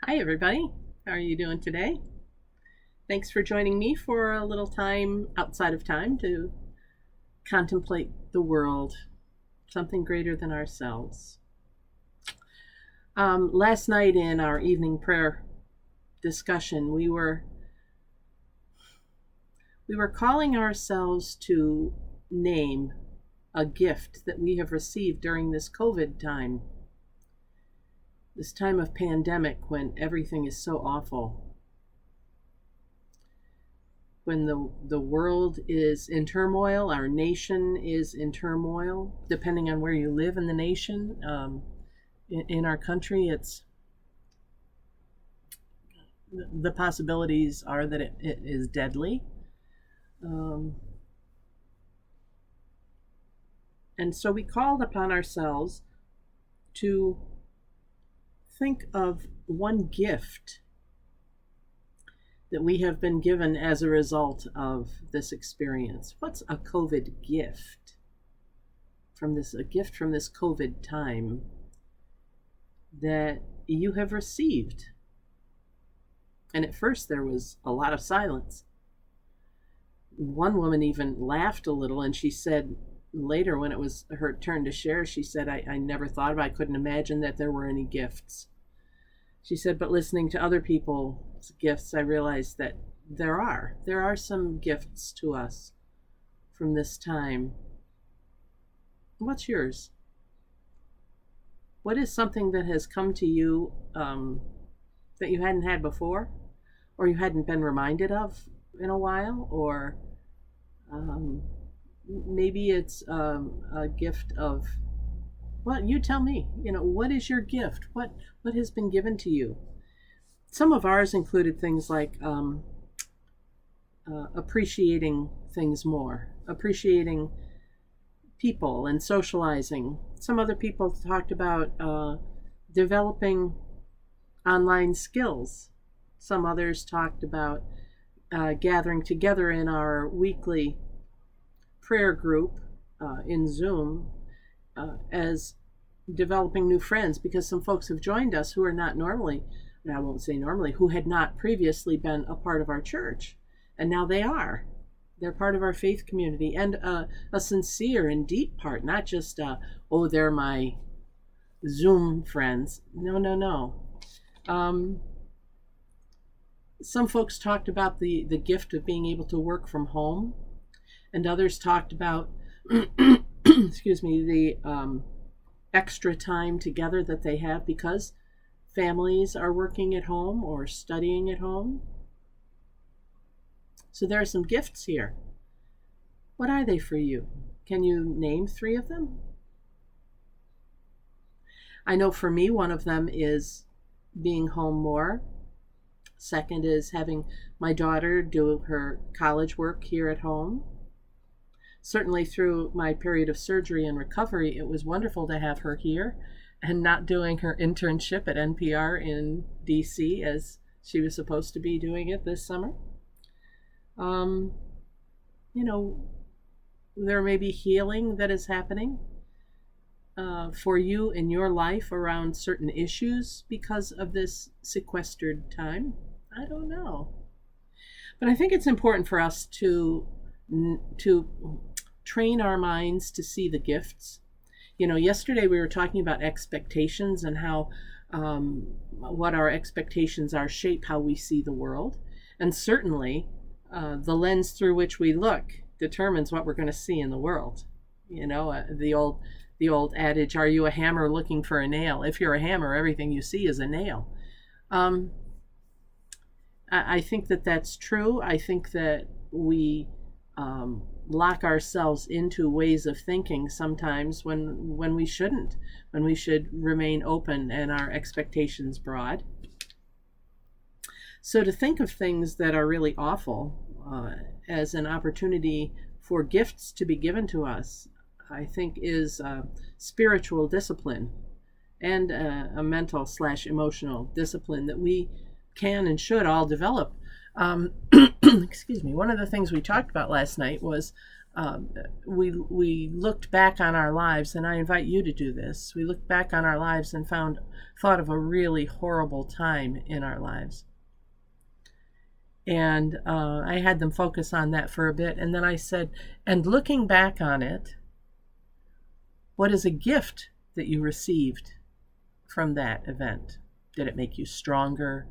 Hi, everybody. How are you doing today? Thanks for joining me for a little time outside of time to contemplate the world, something greater than ourselves. Last night in our evening prayer discussion, we were calling ourselves to name a gift that we have received during this COVID time, this time of pandemic when everything is so awful. When the world is in turmoil, our nation is in turmoil, depending on where you live in the nation. In our country, it's the possibilities are that it is deadly. And so we called upon ourselves to think of one gift that we have been given as a result of this experience. What's a COVID gift a gift from this COVID time that you have received? And at first there was a lot of silence. One woman even laughed a little, and she said later, when it was her turn to share, she said, I never thought of it. I couldn't imagine that there were any gifts. She said, but listening to other people's gifts, I realized that there are some gifts to us from this time. What's yours? What is something that has come to you that you hadn't had before, or you hadn't been reminded of in a while, or maybe it's a gift of, well, you tell me, what is your gift? What has been given to you? Some of ours included things like appreciating things more, appreciating people and socializing. Some other people talked about developing online skills. Some others talked about gathering together in our weekly prayer group in Zoom as developing new friends, because some folks have joined us who are not normally, and I won't say normally, who had not previously been a part of our church, and now they are. They're part of our faith community, and a sincere and deep part, not just, they're my Zoom friends. No. Some folks talked about the gift of being able to work from home, and others talked about excuse me, the extra time together that they have because families are working at home or studying at home. So there are some gifts here. What are they for you? Can you name 3 of them? I know for me, one of them is being home more. Second is having my daughter do her college work here at home. Certainly through my period of surgery and recovery, it was wonderful to have her here and not doing her internship at NPR in DC as she was supposed to be doing it this summer. There may be healing that is happening for you in your life around certain issues because of this sequestered time. I don't know. But I think it's important for us to train our minds to see the gifts. Yesterday we were talking about expectations and how what our expectations are shape how we see the world. And certainly the lens through which we look determines what we're going to see in the world. The old adage, are you a hammer looking for a nail? If you're a hammer, everything you see is a nail. I think that that's true. I think that we lock ourselves into ways of thinking sometimes when we shouldn't, when we should remain open and our expectations broad. So to think of things that are really awful as an opportunity for gifts to be given to us, I think is spiritual discipline and a mental/emotional discipline that we can and should all develop. Excuse me. One of the things we talked about last night was we looked back on our lives, and I invite you to do this. We looked back on our lives and thought of a really horrible time in our lives. And I had them focus on that for a bit, and then I said, and looking back on it, what is a gift that you received from that event? Did it make you stronger?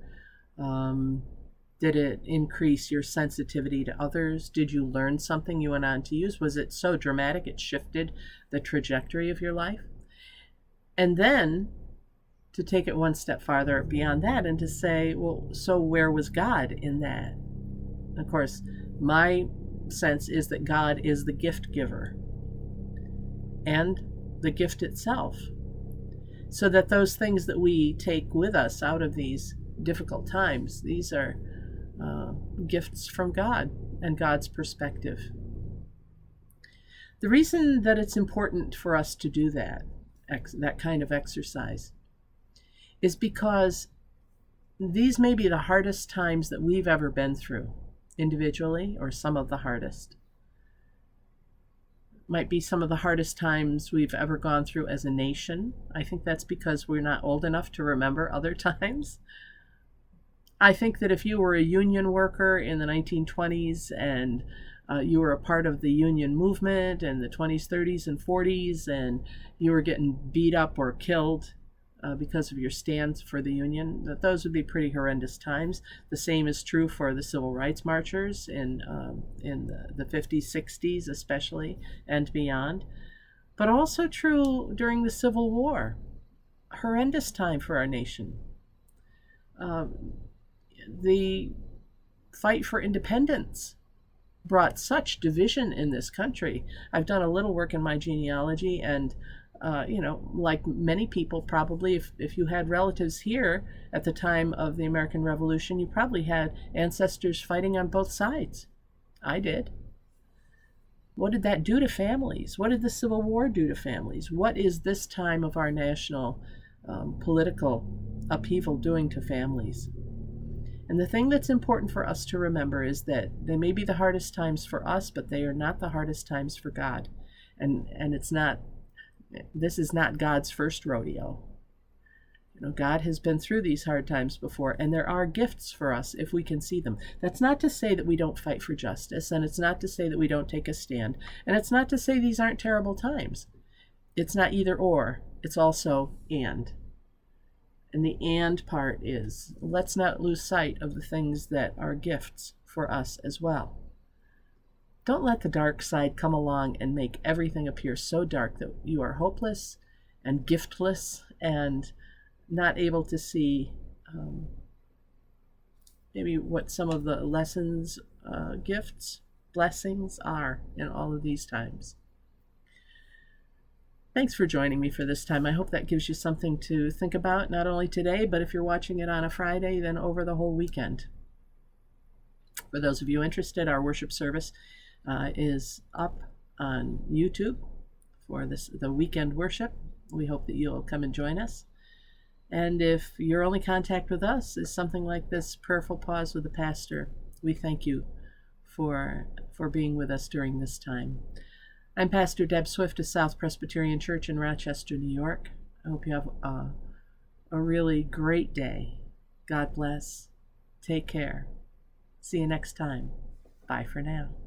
Did it increase your sensitivity to others? Did you learn something you went on to use? Was it so dramatic it shifted the trajectory of your life? And then to take it one step farther beyond that and to say, well, so where was God in that? Of course, my sense is that God is the gift giver and the gift itself. So that those things that we take with us out of these difficult times, these are gifts from God and God's perspective. The reason that it's important for us to do that kind of exercise, is because these may be the hardest times that we've ever been through, individually, or some of the hardest. Might be some of the hardest times we've ever gone through as a nation. I think that's because we're not old enough to remember other times. I think that if you were a union worker in the 1920s and you were a part of the union movement in the 20s, 30s, and 40s, and you were getting beat up or killed because of your stands for the union, that those would be pretty horrendous times. The same is true for the civil rights marchers in the 50s, 60s especially, and beyond. But also true during the Civil War. Horrendous time for our nation. The fight for independence brought such division in this country. I've done a little work in my genealogy, and like many people probably, if you had relatives here at the time of the American Revolution, you probably had ancestors fighting on both sides. I did. What did that do to families? What did the Civil War do to families? What is this time of our national political upheaval doing to families? And the thing that's important for us to remember is that they may be the hardest times for us, but they are not the hardest times for God. And this is not God's first rodeo. God has been through these hard times before, and there are gifts for us if we can see them. That's not to say that we don't fight for justice, and it's not to say that we don't take a stand, and it's not to say these aren't terrible times. It's not either or, it's also and. And the and part is, let's not lose sight of the things that are gifts for us as well. Don't let the dark side come along and make everything appear so dark that you are hopeless and giftless and not able to see maybe what some of the lessons, gifts, blessings are in all of these times. Thanks for joining me for this time. I hope that gives you something to think about, not only today, but if you're watching it on a Friday, then over the whole weekend. For those of you interested, our worship service is up on YouTube for the weekend worship. We hope that you'll come and join us. And if your only contact with us is something like this prayerful pause with the pastor, we thank you for being with us during this time. I'm Pastor Deb Swift of South Presbyterian Church in Rochester, New York. I hope you have a really great day. God bless. Take care. See you next time. Bye for now.